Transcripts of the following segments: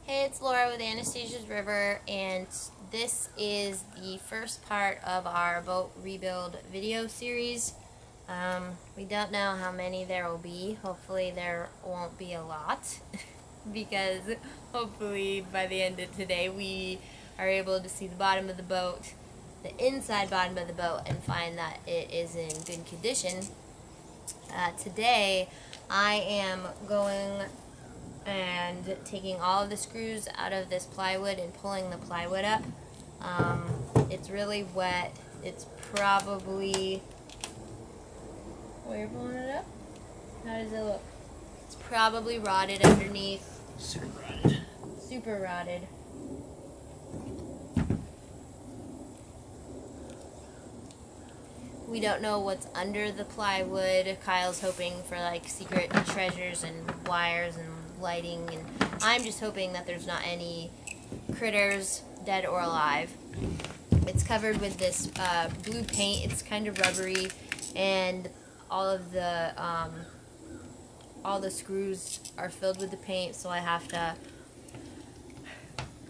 Hey, it's Laura with Anastasia's River, and this is the first part of our boat rebuild video series. We don't know how many there will be. Hopefully there won't be a lot because hopefully by the end of today we are able to see the bottom of the boat, the inside bottom of the boat, and find that it is in good condition. Today I am going and taking all of the screws out of this plywood and pulling the plywood up. It's really wet. It's probably... Oh, you're pulling it up? How does it look? It's probably rotted underneath. Super rotted. Super rotted. We don't know what's under the plywood. Kyle's hoping for like secret treasures and wires and lighting, and I'm just hoping that there's not any critters, dead or alive. It's covered with this blue paint. It's kind of rubbery, and all the screws are filled with the paint, so I have to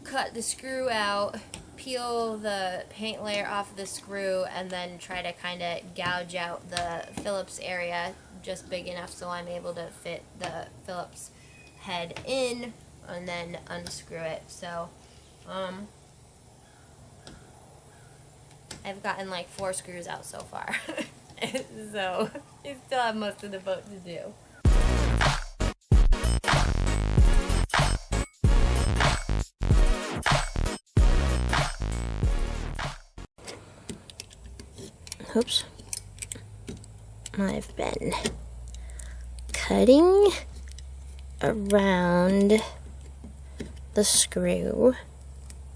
cut the screw out, peel the paint layer off the screw, and then try to kind of gouge out the Phillips area just big enough so I'm able to fit the Phillips head in and then unscrew it. So I've gotten like 4 screws out so far. So I still have most of the boat to do. Oops. I've been cutting around the screw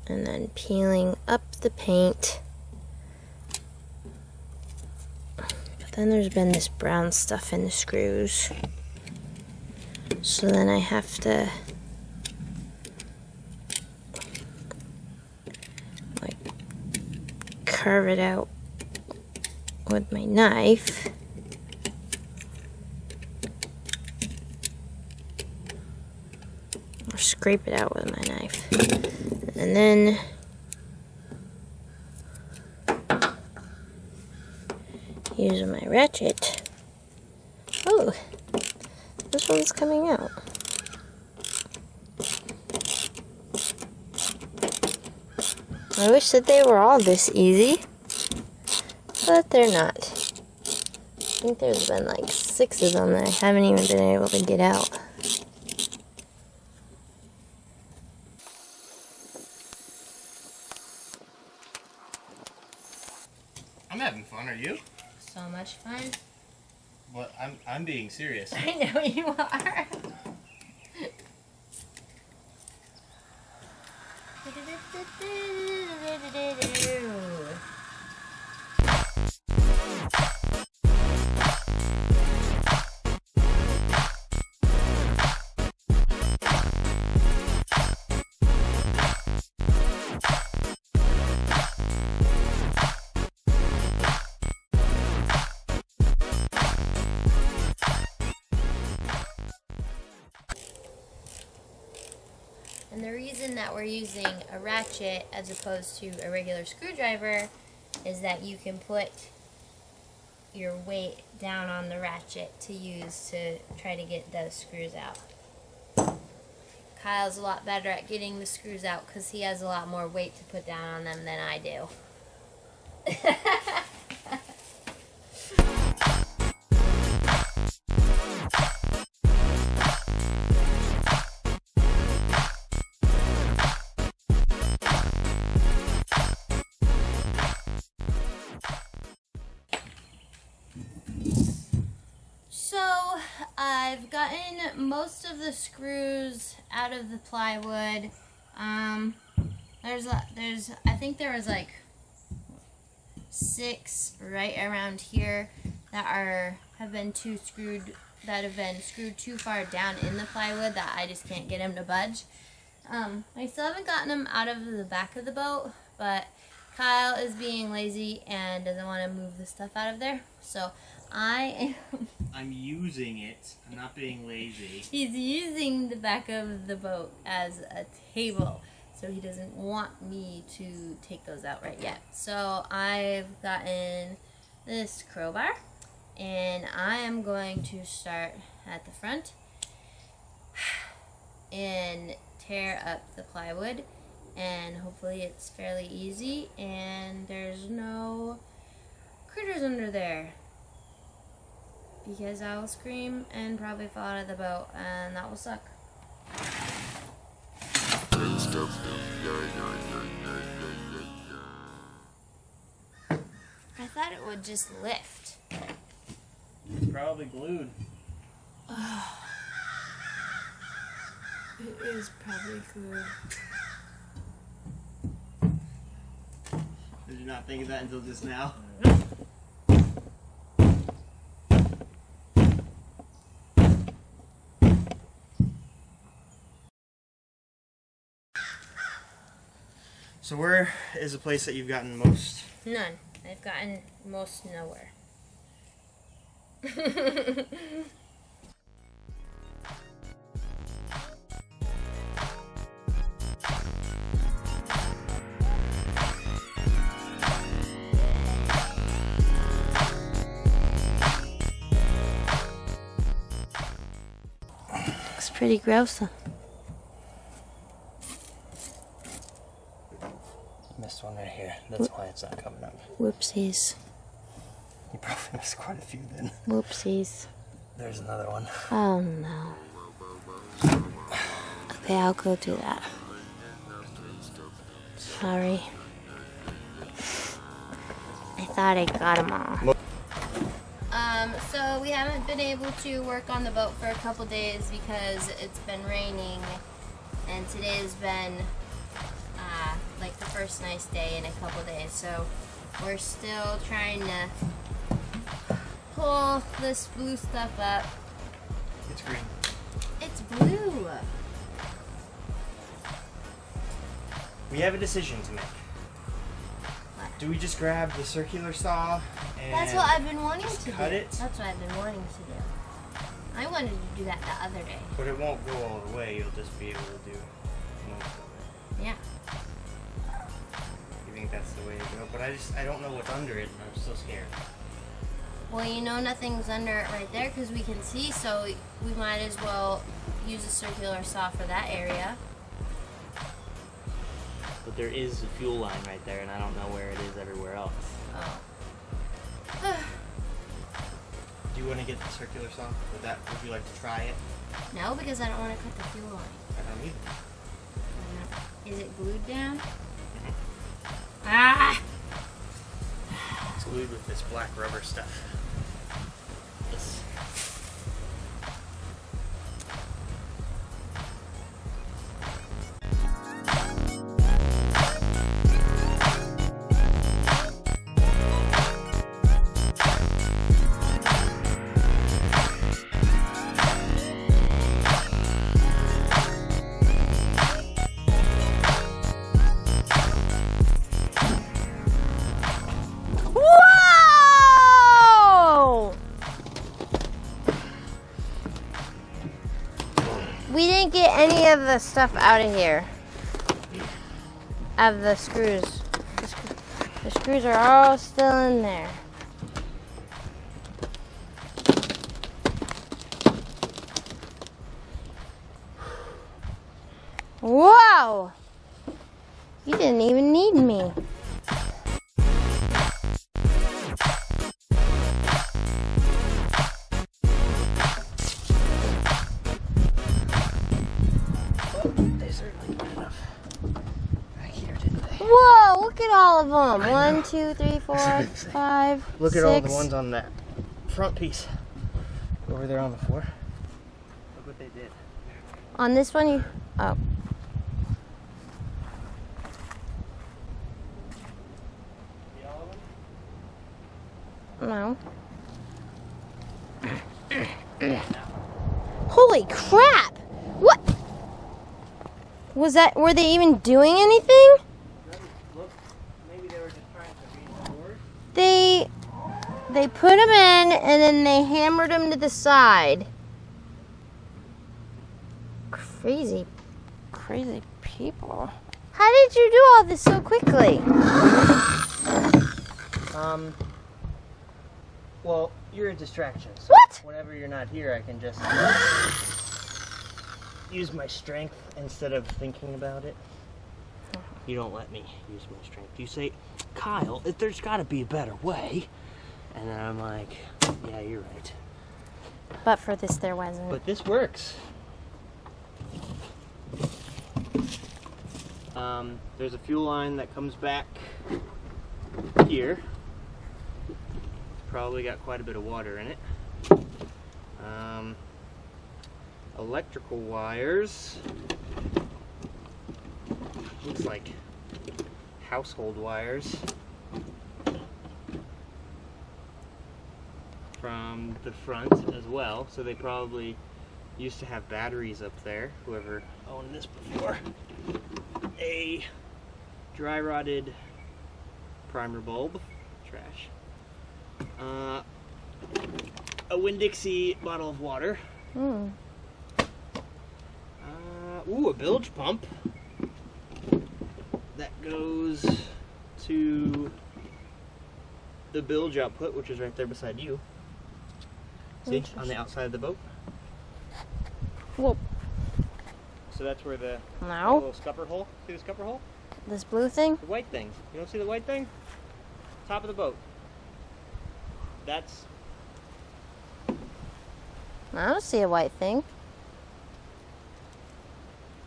and then peeling up the paint. But then there's been this brown stuff in the screws. So then I have to like carve it out with my knife. Or scrape it out with my knife. And then use my ratchet. Oh, this one's coming out. I wish that they were all this easy, but they're not. I think there's been like 6 of them that I haven't even been able to get out. I'm having fun, are you? So much fun. Well, I'm being serious. I know you are. And the reason that we're using a ratchet as opposed to a regular screwdriver is that you can put your weight down on the ratchet to use to try to get those screws out. Kyle's a lot better at getting the screws out because he has a lot more weight to put down on them than I do. So I've gotten most of the screws out of the plywood. I think there was like 6 right around here that have been screwed too far down in the plywood that I just can't get them to budge. I still haven't gotten them out of the back of the boat, but Kyle is being lazy and doesn't want to move the stuff out of there. So I'm using it. I'm not being lazy. He's using the back of the boat as a table, so he doesn't want me to take those out right yet. So I've gotten this crowbar, and I am going to start at the front and tear up the plywood, and hopefully it's fairly easy and there's no critters under there, because I will scream and probably fall out of the boat, and that will suck. I thought it would just lift. It's probably glued. It is probably glued. Did you not think of that until just now? So where is the place that you've gotten most? None. I've gotten most nowhere. Looks pretty gross. Missed one right here. That's why it's not coming up. Whoopsies. You probably missed quite a few then. Whoopsies. There's another one. Oh no. Okay, I'll go do that. Sorry. I thought I got them all. So we haven't been able to work on the boat for a couple days because it's been raining, and today's been like the first nice day in a couple days. So we're still trying to pull this blue stuff up. It's green. It's blue. We have a decision to make. What? Do we just grab the circular saw and That's what I've been wanting to do. cut it? That's what I've been wanting to do. I wanted to do that the other day. But it won't go all the way. You'll just be able to do most of it. Yeah. You think that's the way to go? But I don't know what's under it, and I'm so scared. Well, you know nothing's under it right there because we can see, so we might as well use a circular saw for that area. But there is a fuel line right there, and I don't know where it is everywhere else. Oh. Do you want to get the circular saw? Would you like to try it? No, because I don't want to cut the fuel line. I don't either. Is it glued down? Ah! It's glued with this black rubber stuff. Yes. Whoa! We didn't get any of the stuff out of here. Of the screws. The screws are all still in there. Whoa! You didn't even need me. They certainly got enough back here, didn't they? Whoa, look at all of them. 1, 2, 3, 4, 5, Look 6. at all the ones on that front piece. Over there on the floor. Look what they did. On this one, you... Oh. See all of them? No. Holy crap! What? Was that... Were they even doing anything? Look, maybe they were just trying to reinforce. They put them in and then they hammered them to the side. Crazy people. How did you do all this so quickly? Well, you're a distraction. So What? whenever you're not here, I can just use my strength instead of thinking about it. You don't let me use my strength. You say, Kyle, there's got to be a better way. And then I'm like, yeah, you're right. But for this, there wasn't. But this works. There's a fuel line that comes back here. It's probably got quite a bit of water in it. Electrical wires. Looks like household wires from the front as well. So they probably used to have batteries up there, whoever owned this before. A dry rotted primer bulb, trash. A Winn-Dixie bottle of water. Hmm. Ooh, a bilge pump that goes to the bilge output, which is right there beside you. See, on the outside of the boat. Well, So that's where the no. little scupper hole. See the scupper hole? This blue thing? The white thing. You don't see the white thing? Top of the boat. That's I don't see a white thing.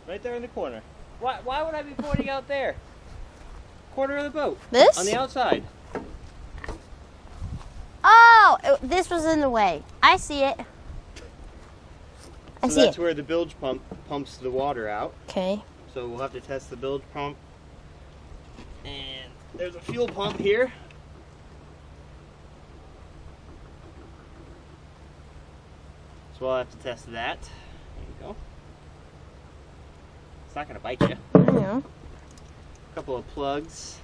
right there in the corner. Why would I be pointing out there? Corner of the boat. This? On the outside. Oh, this was in the way. I see it. I So see that's it. where the bilge pump pumps the water out. Okay. So we'll have to test the bilge pump. And there's a fuel pump here. So we'll have to test that. There you go. It's not going to bite you. I know. A couple of plugs.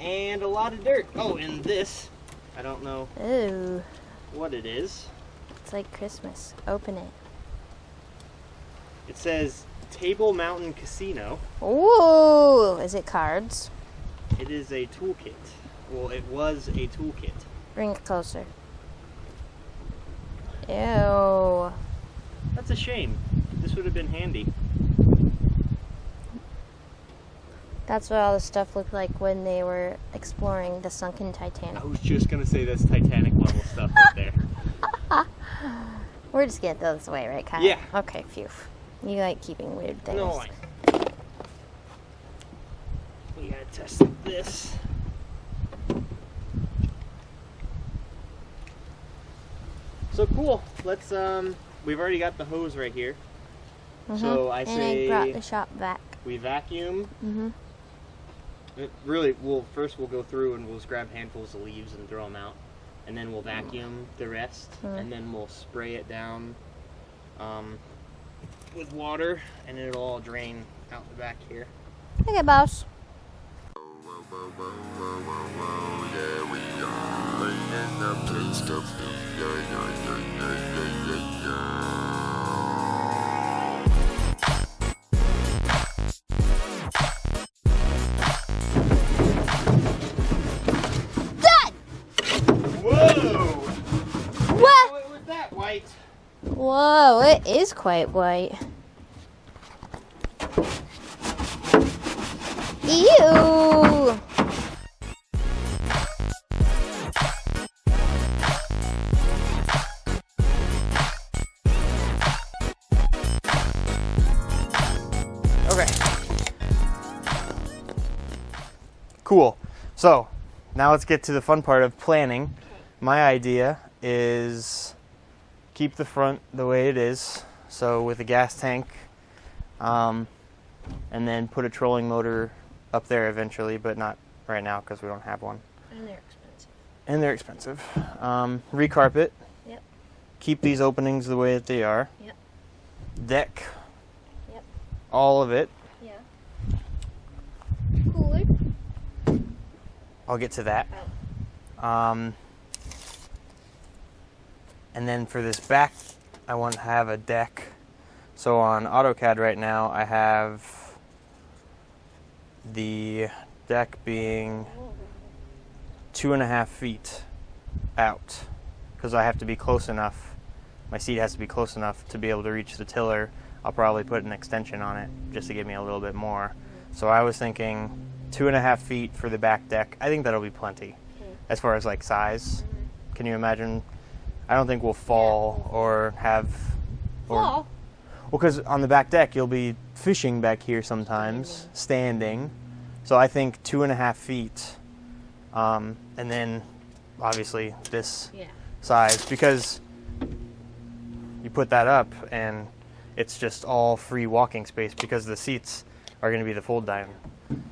And a lot of dirt. Oh, and this, I don't know Ooh, what it is. it's like Christmas. Open it. It says Table Mountain Casino. Ooh, is it cards? It is a toolkit. Well, it was a toolkit. Bring it closer. Ew. That's a shame. This would have been handy. That's what all the stuff looked like when they were exploring the sunken Titanic. I was just gonna say that's Titanic level stuff right there. We're just gonna throw this away, right, Kyle? Yeah. Okay, phew. You like keeping weird things. No, we gotta test this. So cool. Let's we've already got the hose right here. So I and say I brought the shop vac. we vacuum. Mm-hmm. Really, we'll go through and we'll just grab handfuls of leaves and throw them out, and then we'll vacuum the rest, and then we'll spray it down with water, and it'll all drain out the back here. Okay, boss. What? What was that, White? Whoa, it is quite white. Ew! Okay. Cool. So, now let's get to the fun part of planning. My idea is keep the front the way it is, so with a gas tank, and then put a trolling motor up there eventually, but not right now because we don't have one. And they're expensive. And they're expensive. Recarpet. Yep. Keep these openings the way that they are. Yep. Deck. Yep. all of it. Yeah. Cooler. I'll get to that. And then for this back, I want to have a deck. So on AutoCAD right now, I have the deck being 2.5 feet out because I have to be close enough. My seat has to be close enough to be able to reach the tiller. I'll probably put an extension on it just to give me a little bit more. So I was thinking 2.5 feet for the back deck. I think that'll be plenty as far as like size. Can you imagine? I don't think we'll fall or have... Fall? Well, because on the back deck, you'll be fishing back here sometimes, standing. So I think 2.5 feet. And then, obviously, this size. Because you put that up, and it's just all free walking space because the seats are going to be the fold down.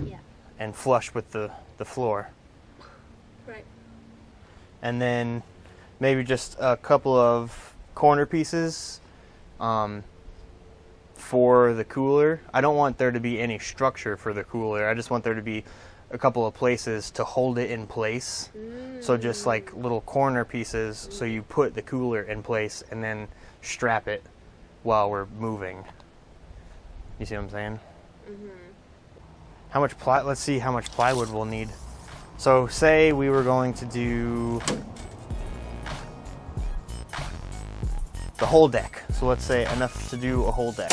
Yeah. And flush with the floor. Right. And then maybe just a couple of corner pieces for the cooler. I don't want there to be any structure for the cooler. I just want there to be a couple of places to hold it in place. So just like little corner pieces so you put the cooler in place and then strap it while we're moving. You see what I'm saying? How much let's see how much plywood we'll need. So say we were going to do the whole deck. So let's say enough to do a whole deck.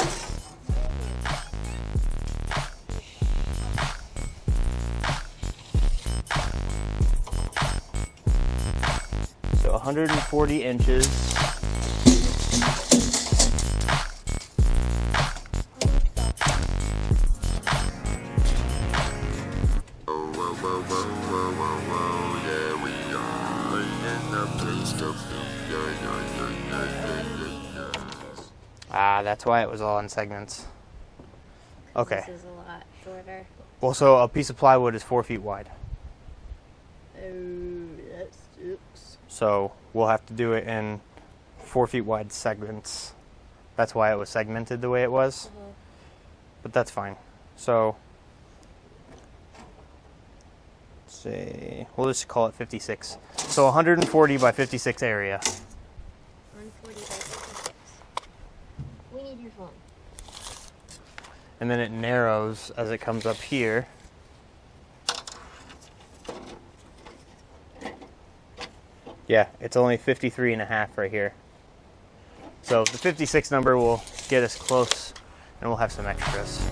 So 140 inches. That's why it was all in segments. Okay. This is a lot shorter. Well, so a piece of plywood is 4 feet wide. Oh, that sucks. So we'll have to do it in 4 feet wide segments. That's why it was segmented the way it was. But that's fine. So, let's see, we'll just call it 56. So 140 by 56 area. 140 by 56. We need your phone. And then it narrows as it comes up here. Yeah, it's only 53.5 right here. So the 56 number will get us close and we'll have some extras.